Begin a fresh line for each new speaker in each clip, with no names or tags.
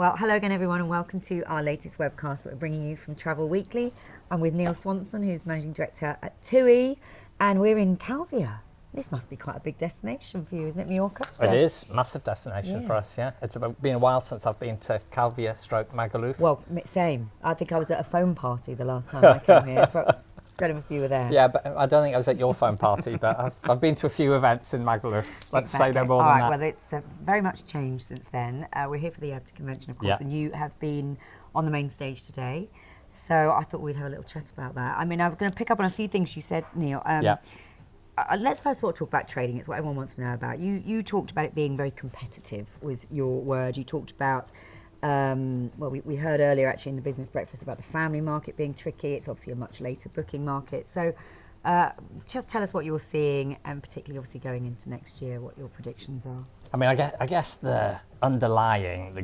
Well, hello again, everyone, and welcome to our latest webcast that we're bringing you from Travel Weekly. I'm with Neil Swanson, who's Managing Director at TUI, and we're in Calvia. This must be quite a big destination for you, isn't it, Mallorca?
It is, massive destination for us, yeah. It's been a while since I've been to Calvia / Magaluf.
Well, same. I think I was at a phone party the last time I came here. Don't know if you were there.
Yeah, but I don't think I was at your phone party, but I've been to a few events in Magaluf. Let's say no more than that.
Well, it's very much changed since then. We're here for the Abta convention, of course, and you have been on the main stage today. So I thought we'd have a little chat about that. I mean, I'm going to pick up on a few things you said, Neil. Let's first of all talk about trading. It's what everyone wants to know about. You talked about it being very competitive, was your word. You talked about, we heard earlier actually in the business breakfast about the family market being tricky. It's obviously a much later booking market. So just tell us what you're seeing, and particularly obviously going into next year, what your predictions are.
I mean, I guess the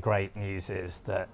great news is that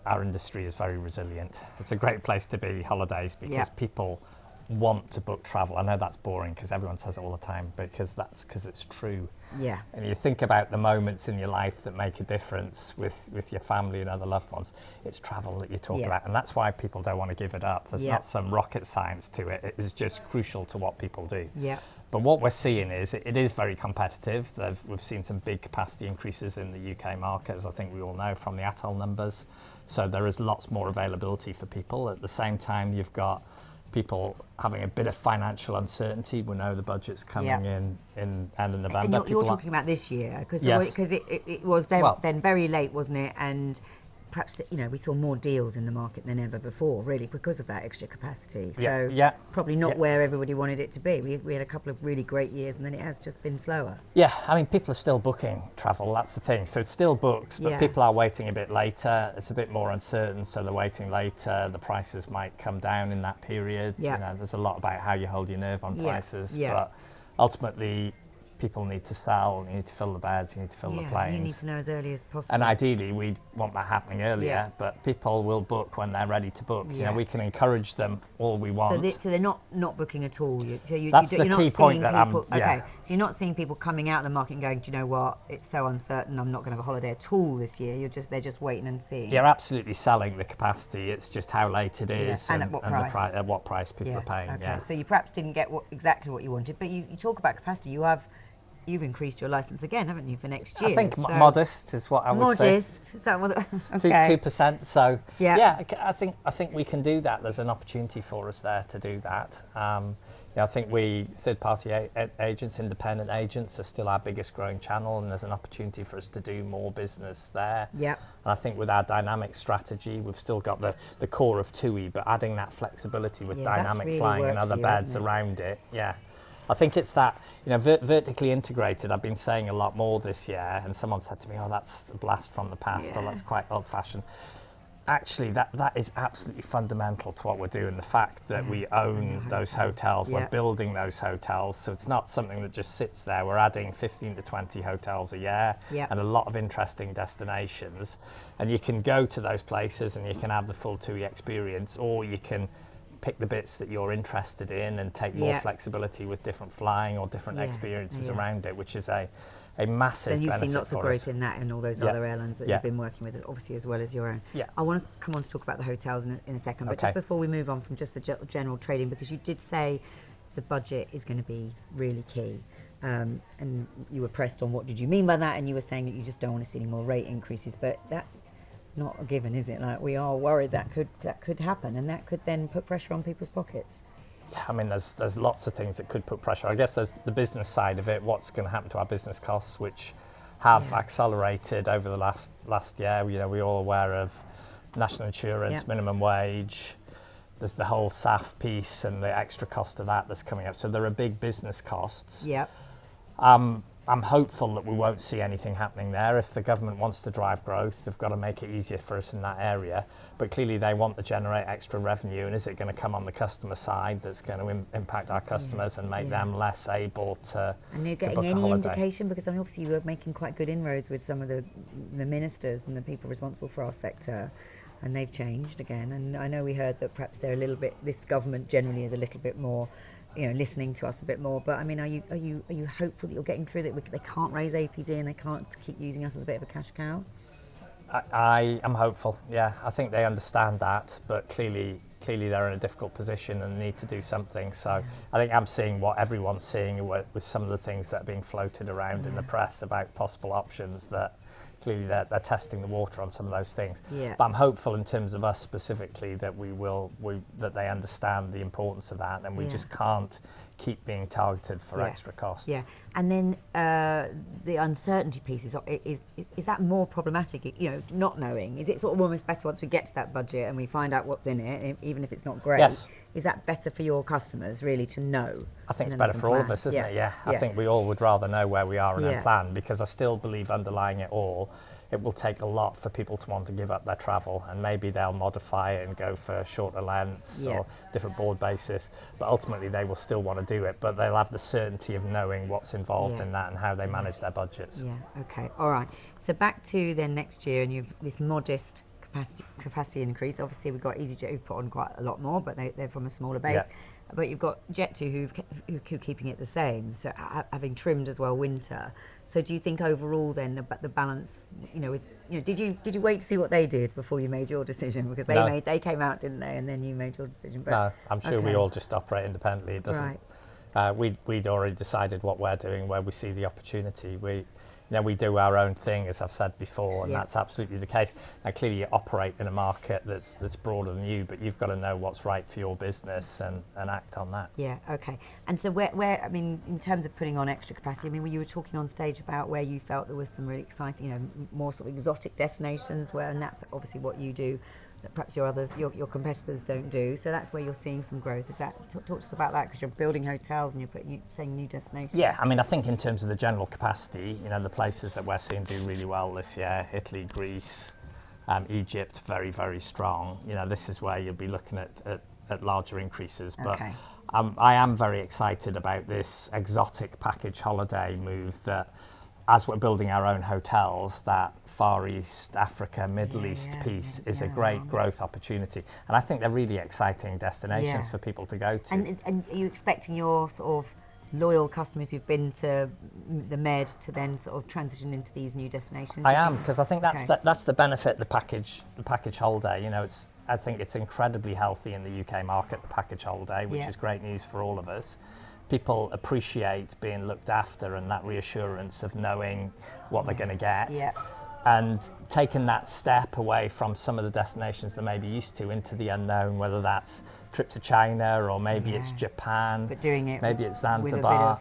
our industry is very resilient. It's a great place to be holidays because people want to book travel. I know that's boring because everyone says it all the time, because it's true. Yeah. And you think about the moments in your life that make a difference with your family and other loved ones. It's travel that you talk about, and that's why people don't want to give it up. There's not some rocket science to it. It is just crucial to what people do. Yeah. But what we're seeing is it is very competitive. We've seen some big capacity increases in the UK market, as I think we all know from the ATOL numbers. So there is lots more availability for people. At the same time, you've got people having a bit of financial uncertainty. We know the budget's coming in end of November.
And you're talking about this year, because it was then very late, wasn't it? And perhaps we saw more deals in the market than ever before, really, because of that extra capacity. So probably not where everybody wanted it to be. We had a couple of really great years, and then it has just been slower.
Yeah, I mean, people are still booking travel. That's the thing. So it's still booked, but people are waiting a bit later. It's a bit more uncertain, so they're waiting later. The prices might come down in that period. Yeah. There's a lot about how you hold your nerve on prices, but ultimately, people need to sell, you need to fill the beds, you need to fill the planes.
You need to know as early as possible.
And ideally, we'd want that happening earlier, but people will book when they're ready to book. You know, we can encourage them all we want.
So they're not booking at all.
That's the key point that
so you're not seeing people coming out of the market and going, do you know what, it's so uncertain, I'm not going to have a holiday at all this year. They're just waiting and seeing.
You're absolutely selling the capacity. It's just how late it is
and at what price.
At what price people are paying.
Okay. So you perhaps didn't get exactly what you wanted, but you talk about capacity. You've increased your licence again, haven't you, for next year?
I think modest is what I would say.
Modest? Is that what? Okay.
2%. So I think we can do that. There's an opportunity for us there to do that. I think third-party agents, independent agents, are still our biggest growing channel, and there's an opportunity for us to do more business there. Yeah. And I think with our dynamic strategy, we've still got the core of TUI, but adding that flexibility with dynamic really flying and other beds around it. Yeah. I think it's that, vertically integrated. I've been saying a lot more this year, and someone said to me, oh, that's a blast from the past, or that's quite old-fashioned. Actually, that is absolutely fundamental to what we're doing. The fact that we own those hotels, we're building those hotels, so it's not something that just sits there. We're adding 15 to 20 hotels a year and a lot of interesting destinations. And you can go to those places and you can have the full TUI experience, or you can pick the bits that you're interested in and take more flexibility with different flying or different experiences around it, which is a massive benefit. So
you've seen lots of growth in that and all those other airlines that you've been working with, obviously, as well as your own. Yeah. I want to come on to talk about the hotels in a second, but just before we move on from just the general trading, because you did say the budget is going to be really key. And you were pressed on what did you mean by that, and you were saying that you just don't want to see any more rate increases, but that's not a given, is it? Like, we are worried that could happen, and that could then put pressure on people's pockets.
Yeah, I mean, there's lots of things that could put pressure. I guess there's the business side of it. What's going to happen to our business costs, which have accelerated over the last year? We're all aware of national insurance, minimum wage. There's the whole SAF piece and the extra cost of that's coming up. So there are big business costs. Yep. I'm hopeful that we won't see anything happening there. If the government wants to drive growth, they've got to make it easier for us in that area. But clearly they want to generate extra revenue, and is it going to come on the customer side that's going to impact our customers and make them less able to
And you're getting any indication, because obviously you were making quite good inroads with some of the ministers and the people responsible for our sector, and they've changed again. And I know we heard that perhaps they're a little bit, this government generally is a little bit more listening to us a bit more. But I mean, are you hopeful that you're getting through that? They can't raise APD and they can't keep using us as a bit of a cash cow?
I am hopeful. Yeah, I think they understand that, but clearly they're in a difficult position and need to do something. So I think I'm seeing what everyone's seeing with some of the things that are being floated around in the press about possible options, that clearly they're testing the water on some of those things.
Yeah.
But I'm hopeful in terms of us specifically that that they understand the importance of that, and we just can't keep being targeted for extra costs.
Yeah, and then the uncertainty piece is that more problematic? You know, not knowing, is it sort of almost better once we get to that budget and we find out what's in it, even if it's not great?
Yes.
Is that better for your customers really to know?
I think it's better for all of us, isn't it? Yeah. I think we all would rather know where we are and then plan, because I still believe underlying it all, it will take a lot for people to want to give up their travel, and maybe they'll modify it and go for shorter lengths or different board basis, but ultimately they will still want to do it, but they'll have the certainty of knowing what's involved in that and how they manage their budgets.
Yeah, okay, all right. So back to then next year, and you've this modest capacity increase. Obviously we've got EasyJet who've put on quite a lot more, but they're from a smaller base. But you've got Jet2 who keeping it the same, so having trimmed as well winter. So do you think overall then the balance, did you wait to see what they did before you made your decision? Because they came out, didn't they, and then you made your decision. But,
no, I'm sure we all just operate independently. It doesn't. Right. We'd already decided what we're doing, where we see the opportunity. We do our own thing, as I've said before, and that's absolutely the case. Now, clearly you operate in a market that's broader than you, but you've got to know what's right for your business and act on that. Yeah, okay. And so where I mean, in terms of putting on extra capacity, I mean, you were talking on stage about where you felt there was some really exciting, more sort of exotic destinations and that's obviously what you do, that perhaps your competitors don't do. So that's where you're seeing some growth. Is that, talk to us about that, because you're building hotels and you're saying new destinations. Yeah, I mean, I think in terms of the general capacity, the places that we're seeing do really well this year: Italy, Greece, Egypt, very, very strong. This is where you'll be looking at larger increases. But I am very excited about this exotic package holiday move, that as we're building our own hotels, that Far East, Africa, Middle East piece is a great growth opportunity. And I think they're really exciting destinations for people to go to. And are you expecting your sort of loyal customers who've been to the Med to then sort of transition into these new destinations? I am, because I think that's the benefit, the package holiday. I think it's incredibly healthy in the UK market, the package holiday, which is great news for all of us. People appreciate being looked after and that reassurance of knowing what they're going to get. Yeah. And taking that step away from some of the destinations they may be used to into the unknown, whether that's trip to China or maybe it's Japan, but doing it, maybe it's Zanzibar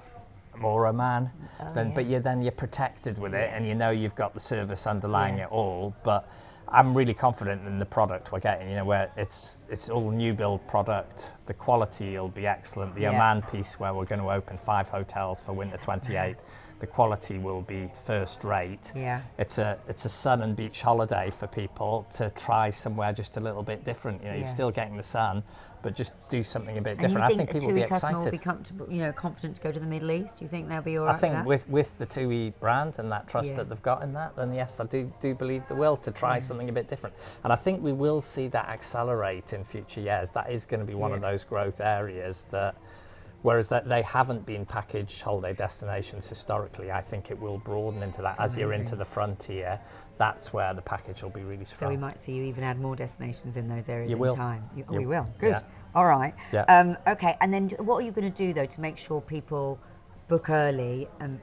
or Oman. But you're protected with it, and you've got the service underlying it all. But I'm really confident in the product we're getting, where it's all new build product. The quality will be excellent. The Oman piece, where we're going to open 5 hotels for winter 28, the quality will be first rate. Yeah. It's a sun and beach holiday for people to try somewhere just a little bit different. You're still getting the sun, but just do something a bit different. I think people will be excited. Will be comfortable, confident to go to the Middle East. Do you think they'll be all right? I think with the TUI brand and that trust that they've got in that, then yes, I do believe they will, to try something a bit different. And I think we will see that accelerate in future years. That is going to be one of those growth areas that, whereas that they haven't been package holiday destinations historically, I think it will broaden into that. As you're into the frontier, that's where the package will be really strong. So we might see you even add more destinations in those areas in time. We will. Good. Yeah. All right. Yeah. Okay. And then what are you going to do though to make sure people book early and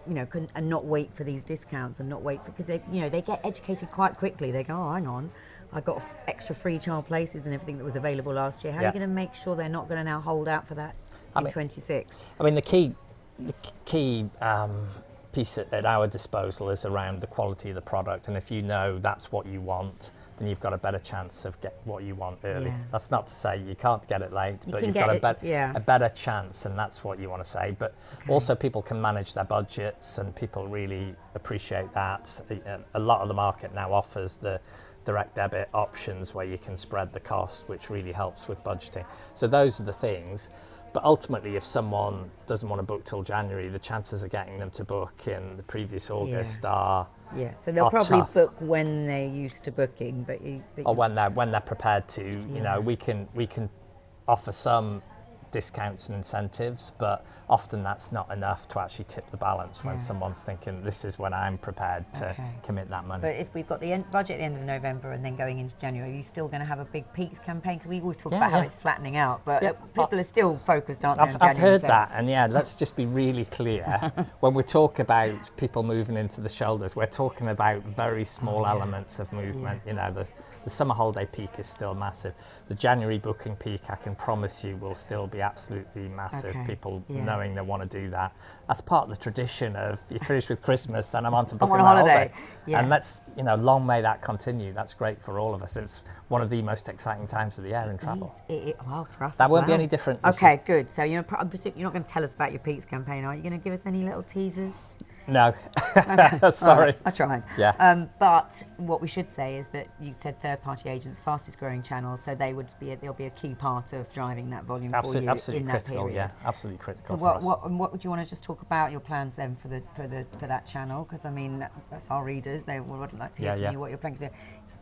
and not wait for these discounts and not wait because they get educated quite quickly. They go, oh, hang on, I got extra free child places and everything that was available last year. How are you going to make sure they're not going to now hold out for that in 26? I mean, the key piece at our disposal is around the quality of the product, and if that's what you want, then you've got a better chance of get what you want early. Yeah. That's not to say you can't get it late, but you've got a better chance, and that's what you want to say. But also people can manage their budgets, and people really appreciate that. A lot of the market now offers the direct debit options where you can spread the cost, which really helps with budgeting. So those are the things. But ultimately, if someone doesn't want to book till January, the chances of getting them to book in the previous August are so they'll probably tough. Book when they're used to booking, or when they're prepared to. We can offer some discounts and incentives, but often that's not enough to actually tip the balance when someone's thinking, this is when I'm prepared to commit that money.
But if we've got the budget at the end of November and then going into January, are you still going to have a big peaks campaign? Because we always talk about how it's flattening out, but people are still focused, aren't they?
I've heard that, and let's just be really clear. When we talk about people moving into the shoulders, we're talking about very small elements of movement. You know, the summer holiday peak is still massive. The January booking peak, I can promise you, will still be absolutely massive. People knowing they want to do that. That's part of the tradition of you finish with Christmas, then I'm on to booking a holiday. And let's, long may that continue. That's great for all of us. It's one of the most exciting times of the year in travel.
Well, for us
that won't be any different.
Okay, good. So you're not going to tell us about your peaks campaign, are you? Going to give us any little teasers?
No. Sorry.
Right, I tried.
Yeah.
But what we should say is that you said third-party agents, fastest growing channel, so they'll be a key part of driving that volume for you
absolutely
in
critical,
that period.
Absolutely critical.
So what would you want to just talk about your plans then for that channel? Because I mean that's our readers. They would like to hear from you what your plans are.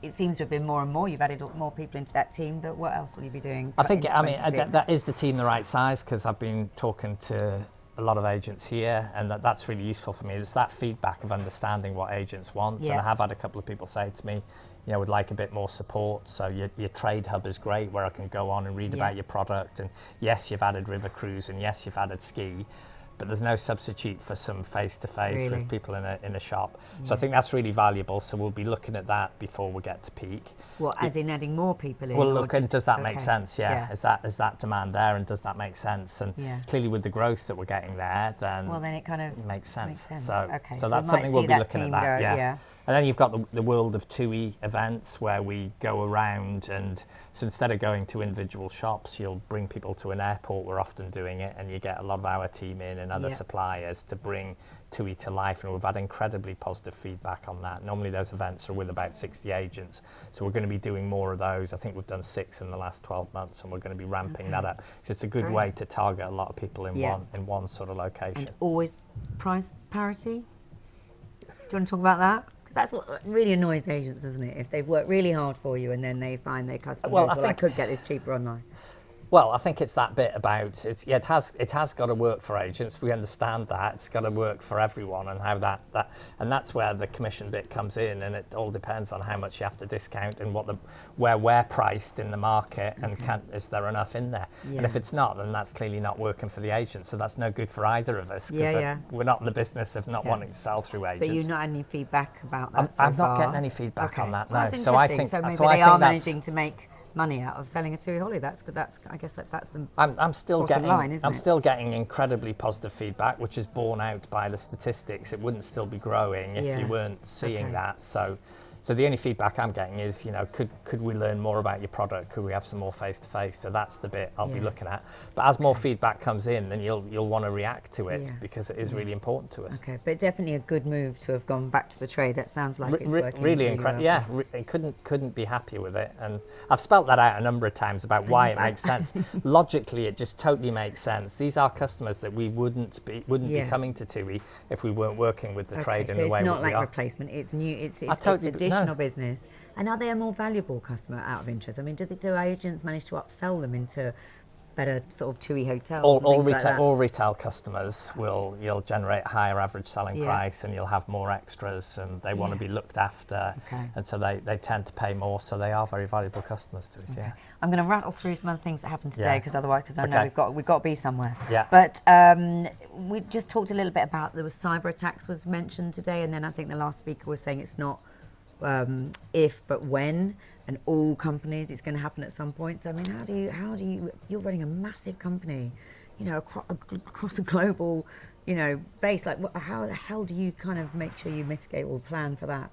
It seems to have been more and more. You've added more people into that team. But what else will you be doing?
I think that is the team the right size, because I've been talking to a lot of agents here, and that's really useful for me. It's that feedback of understanding what agents want, and I have had a couple of people say to me, would like a bit more support. So your trade hub is great, where I can go on and read about your product, and yes, you've added river cruise, and yes, you've added ski, but there's no substitute for some face-to-face with people in a shop. So I think that's really valuable. So we'll be looking at that before we get to peak.
Well, as in adding more people in?
Well, look, and does that make sense? Is that demand there, and does that make sense? And clearly with the growth that we're getting there, then it
kind of
makes sense.
So
that's something we'll be looking at that. And then you've got the world of TUI events, where we go around, and so instead of going to individual shops, you'll bring people to an airport. We're often doing it, and you get a lot of our team in and other suppliers to bring TUI to life, and we've had incredibly positive feedback on that. Normally those events are with about 60 agents, so we're going to be doing more of those. I think we've done 6 in the last 12 months, and we're going to be ramping that up. So it's a good way to target a lot of people in one sort of location.
And always price parity? Do you want to talk about that? That's what really annoys agents, isn't it? If they've worked really hard for you and then they find their customer I could get this cheaper online.
Well, I think it's that bit about it has got to work for agents. We understand that it's got to work for everyone, and how that and that's where the commission bit comes in, and it all depends on how much you have to discount and where we're priced in the market, and is there enough in there? And if it's not, then that's clearly not working for the agent. So that's no good for either of us, because we're not in the business of not wanting to sell through agents.
But you've not had any feedback about that
I'm not getting any feedback on that.
Well,
no.
So I think maybe they are managing to make money out of selling a TUI holiday. That's good. I guess that's the
I'm still
bottom
getting
line, isn't
I'm
it?
still getting incredibly positive feedback, which is borne out by the statistics. It wouldn't still be growing if you weren't seeing that. So the only feedback I'm getting is, could we learn more about your product? Could we have some more face-to-face? So that's the bit I'll be looking at. But as more feedback comes in, then you'll want to react to it, because it is really important to us.
Okay, but definitely a good move to have gone back to the trade. That sounds like it's working
really incredible. Well. Couldn't be happier with it. And I've spelt that out a number of times about why it makes sense. Logically, it just totally makes sense. These are customers that we wouldn't be coming to TUI if we weren't working with the trade in the way we are.
So it's not like replacement. It's new. It's additional business. And are they a more valuable customer out of interest? I mean, do agents manage to upsell them into better sort of TUI hotels?
All retail customers you'll generate a higher average selling price, and you'll have more extras, and they want to be looked after, and so they tend to pay more. So they are very valuable customers to us. Yeah.
I'm going to rattle through some of the things that happened today, because I know we've got to be somewhere.
Yeah.
But we just talked a little bit about there was cyber attacks was mentioned today, and then I think the last speaker was saying it's not if but when, and all companies it's going to happen at some point. So I mean, how do you you're running a massive company, across a global base, like how the hell do you kind of make sure you mitigate or plan for that?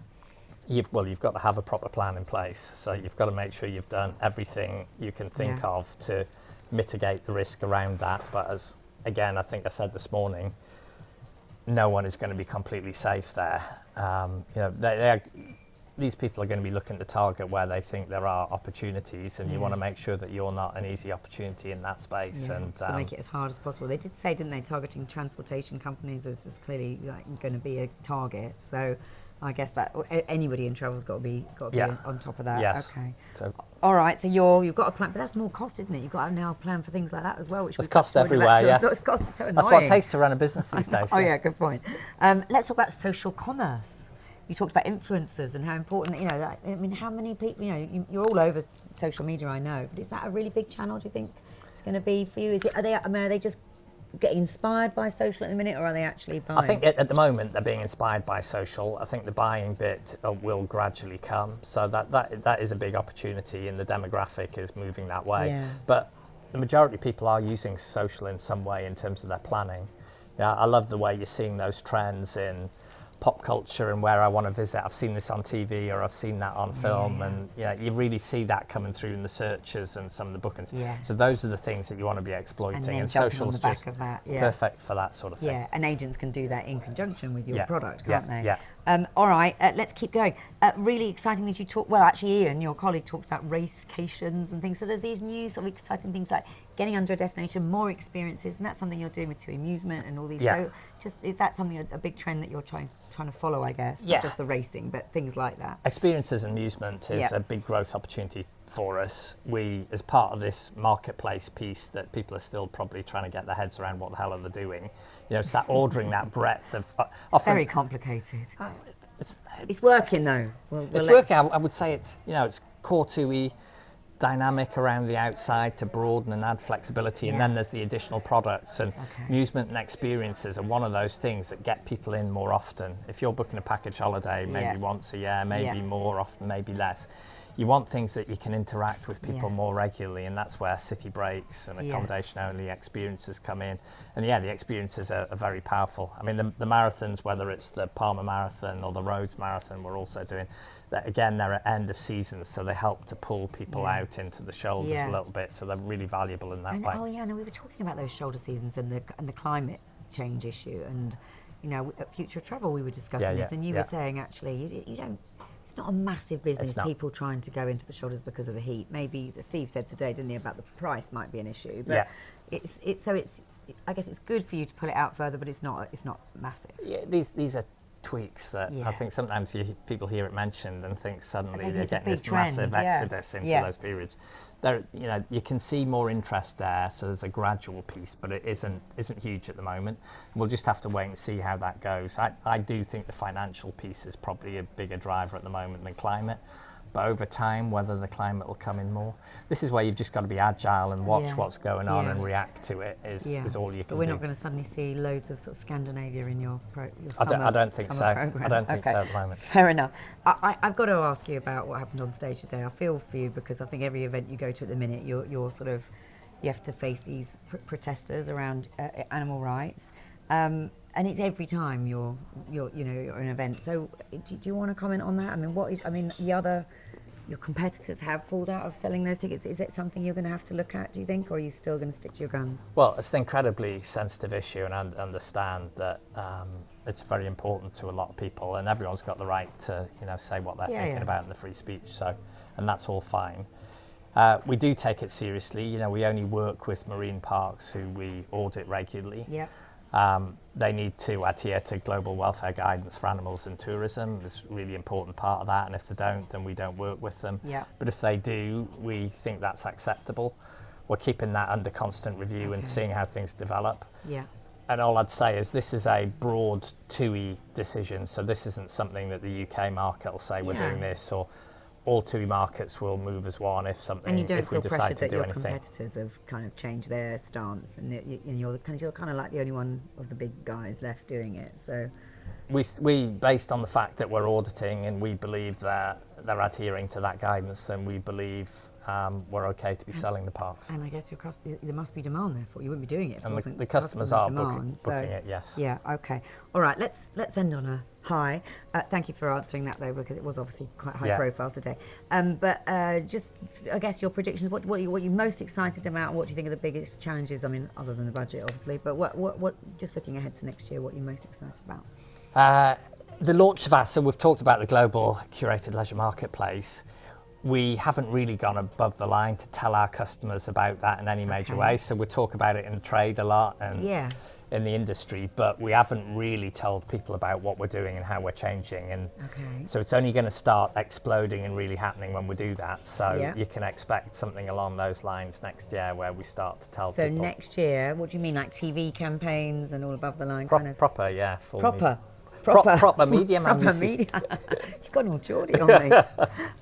You've got to have a proper plan in place. So you've got to make sure you've done everything you can think of to mitigate the risk around that. But as again, I think I said this morning, no one is going to be completely safe there. These people are going to be looking to target where they think there are opportunities, and you want to make sure that you're not an easy opportunity in that space. And
so make it as hard as possible. They did say, didn't they, targeting transportation companies was just clearly going to be a target. So I guess that anybody in travel's got to be on top of that.
Yes.
Okay.
So,
all right. So you've got a plan, but that's more cost, isn't it? You've got to now plan for things like that as well, which
there's cost everywhere. Yes.
It's cost. It's so annoying.
That's what it takes to run a business these days.
Oh yeah, good point. Let's talk about social commerce. You talked about influencers and how important, I mean, how many people, you're all over social media, I know, but is that a really big channel, do you think it's going to be for you? Are they just getting inspired by social at the minute, or are they actually buying?
I think at the moment they're being inspired by social. I think the buying bit will gradually come. So that is a big opportunity, and the demographic is moving that way.
Yeah.
But the majority of people are using social in some way in terms of their planning. Yeah, I love the way you're seeing those trends in pop culture and where I want to visit. I've seen this on TV or I've seen that on film, and you really see that coming through in the searches and some of the bookings.
Yeah.
So those are the things that you want to be exploiting, and social's just perfect for that sort of thing.
Yeah, and agents can do that in conjunction with your product, can't they?
Yeah.
All right, let's keep going. Really exciting that you talk. Well, actually, Ian, your colleague, talked about racecations and things. So there's these new sort of exciting things like getting under a destination, more experiences, and that's something you're doing with TUI Amusement and all these.
Yeah.
So, is that something a big trend that you're trying to follow? I guess
Yeah.
not just the racing, but things like that.
Experiences and amusement is a big growth opportunity for us. We, as part of this marketplace piece that people are still probably trying to get their heads around what the hell are they doing, it's that ordering that breadth of often,
very complicated.
It's
working though.
It's working. I would say it's core TUI dynamic around the outside to broaden and add flexibility, and then there's the additional products, and amusement and experiences are one of those things that get people in more often. If you're booking a package holiday maybe once a year, maybe more often, maybe less, you want things that you can interact with people more regularly, and that's where city breaks and accommodation only experiences come in. And the experiences are very powerful. I mean, the marathons, whether it's the Palma Marathon or the Rhodes Marathon, we're also doing that. Again, they're at end of seasons, so they help to pull people out into the shoulders a little bit, so they're really valuable in that way.
Oh yeah, no, we were talking about those shoulder seasons and the climate change issue, and at Future Travel we were discussing this, and you were saying actually you don't. It's not a massive business, people trying to go into the shoulders because of the heat. Maybe Steve said today, didn't he, about the price might be an issue. But I guess it's good for you to put it out further, but it's not massive.
Yeah, these are tweaks that I think sometimes people hear it mentioned and think suddenly they're getting this massive exodus into those periods. You can see more interest there, so there's a gradual piece, but it isn't huge at the moment. We'll just have to wait and see how that goes. I do think the financial piece is probably a bigger driver at the moment than climate, but over time, whether the climate will come in more. This is where you've just got to be agile and watch what's going on and react to it is all you can do.
But we're not going to suddenly see loads of sort of Scandinavia in your
summer I don't think so.
Program.
I don't think so at the moment.
Fair enough. I've got to ask you about what happened on stage today. I feel for you because I think every event you go to at the minute, you're sort of, you have to face these protesters around animal rights. And it's every time you're an event. So do you want to comment on that? I mean, your competitors have pulled out of selling those tickets. Is it something you're going to have to look at, do you think, or are you still going to stick to your guns?
Well, it's an incredibly sensitive issue, and I understand that it's very important to a lot of people, and everyone's got the right to say what they're thinking about in the free speech. So, and that's all fine. We do take it seriously. We only work with marine parks who we audit regularly.
Yeah.
They need to adhere to global welfare guidance for animals in tourism. It's a really important part of that, and if they don't, then we don't work with them.
Yeah.
But if they do, we think that's acceptable. We're keeping that under constant review and seeing how things develop.
Yeah.
And all I'd say is this is a broad TUI decision, so this isn't something that the UK market will say we're doing this, or all TUI markets will move as one if we decide to do anything. And you don't feel pressured that your
competitors have kind of changed their stance, and you're kind of like the only one of the big guys left doing it. So
we based on the fact that we're auditing and we believe that they're adhering to that guidance, then we believe we're okay to be selling the parks.
And I guess there must be demand, therefore you wouldn't be doing it if it wasn't
the customers are
demand,
booking it, yes.
Yeah, okay. All right, let's end on a high. Thank you for answering that, though, because it was obviously quite high profile today. But just, I guess, your predictions, what are you most excited about? What do you think are the biggest challenges? I mean, other than the budget, obviously, but what just looking ahead to next year, what are you most excited about?
The launch of so we've talked about the global curated leisure marketplace. we haven't really gone above the line to tell our customers about that in any major way. So we talk about it in the trade a lot and in the industry, but we haven't really told people about what we're doing and how we're changing. And so it's only going to start exploding and really happening when we do that. So you can expect something along those lines next year where we start to tell people.
So next year, what do you mean, like TV campaigns and all above the line kind of?
Proper, yeah. Full
proper.
Proper media, man.
Proper media. You've got all Geordie on me.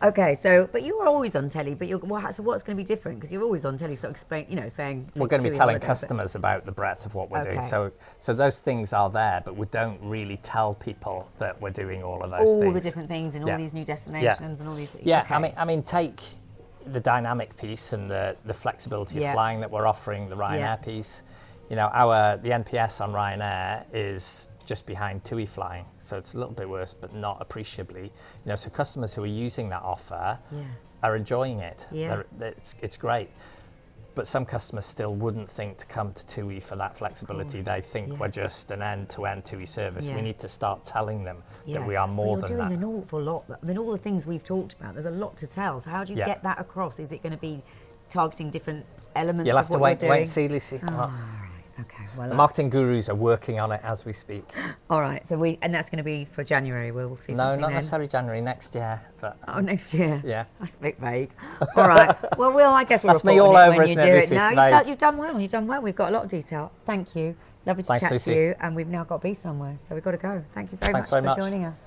Okay, so, but you were always on telly, but so what's going to be different? Because you're always on telly, so explain, saying...
We're going to be telling customers about the breadth of what we're doing. So those things are there, but we don't really tell people that we're doing all of those things.
All the different things and all these new destinations and all these...
Yeah, I mean, take the dynamic piece and the flexibility of flying that we're offering, the Ryanair piece. The NPS on Ryanair is just behind TUI flying, so it's a little bit worse, but not appreciably. So customers who are using that offer are enjoying it. It's great. But some customers still wouldn't think to come to TUI for that flexibility. They think we're just an end-to-end TUI service. We need to start telling them that we are more than that.
You're doing an awful lot. I mean, all the things we've talked about, there's a lot to tell. So how do you get that across? Is it going to be targeting different elements
You'll
of
have
what
to wait and see, Lucy.
Okay, well,
the marketing gurus are working on it as we speak.
All right, so and that's going to be for January. We'll see.
No,
something
not
then.
necessarily January, next year. But
next year.
Yeah,
that's a bit vague. All right. Well, I guess we'll
that's me all over, isn't it, Lucy?
No, you've done well. You've done well. We've got a lot of detail. Thank you. Lovely to chat
Lucy.
to you, and we've now got to be somewhere, so we've got to go. Thank you very much for joining us.